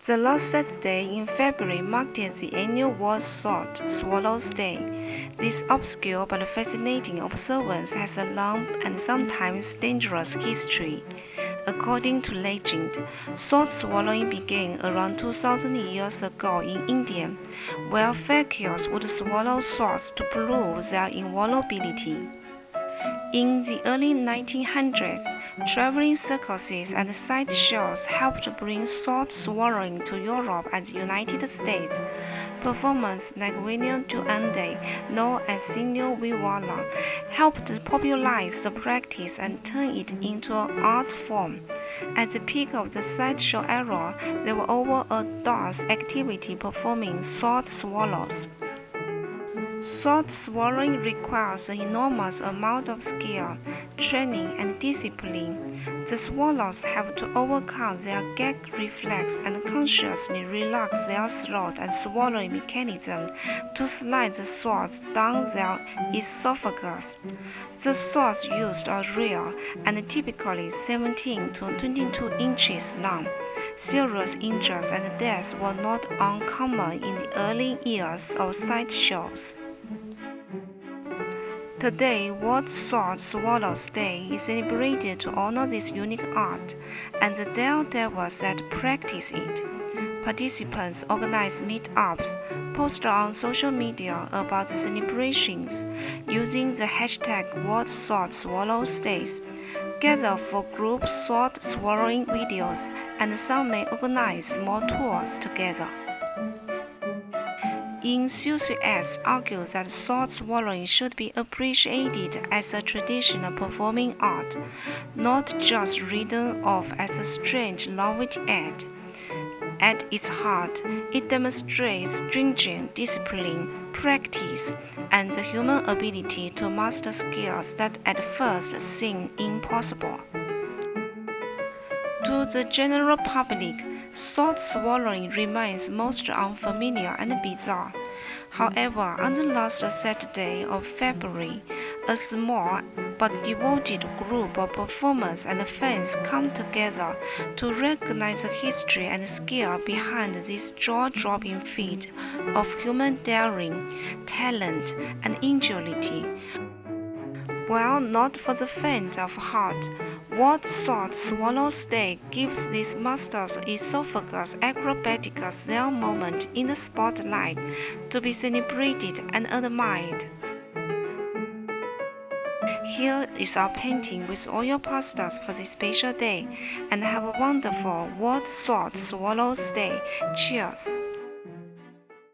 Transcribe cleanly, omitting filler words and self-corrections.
The last Saturday in February marked the annual World Sword Swallows Day. This obscure but fascinating observance has a long and sometimes dangerous history. According to legend, sword swallowing began around 2,000 years ago in India, where fakirs would swallow swords to prove their invulnerability. In the early 1900s, traveling circuses and sideshows helped bring sword swallowing to Europe and the United States. Performers like William Duande, known as Signor Vivala, helped popularize the practice and turn it into an art form. At the peak of the sideshow era, there were over a dozen activity performing sword swallows. Sword swallowing requires an enormous amount of skill, training, and discipline. The swallows have to overcome their gag reflex and consciously relax their throat and swallowing mechanism to slide the swords down their esophagus. The swords used are rare and typically 17 to 22 inches long. Serious injuries and deaths were not uncommon in the early years of sideshows. Today, World Sword Swallows Day is celebrated to honor this unique art and the daredevils that practice it. Participants organize meetups, post on social media about the celebrations, using the hashtag World Sword Swallows Days, gather for group sword swallowing videos, and some may organize small tours together. Enthusiasts argue that sword swallowing should be appreciated as a traditional performing art, not just written off as a strange novelty act. At its heart, it demonstrates stringent discipline, practice, and the human ability to master skills that at first seem impossible. To the general public, sword swallowing remains most unfamiliar and bizarre. However, on the last Saturday of February, a small but devoted group of performers and fans come together to recognize the history and skill behind this jaw-dropping feat of human daring, talent, and ingenuity. While not for the faint of heart, World Sword Swallows Day gives these masters of esophagus acrobatics their moment in the spotlight to be celebrated and admired. Here is our painting with all your pastels for this special day, and have a wonderful World Sword Swallows Day. Cheers!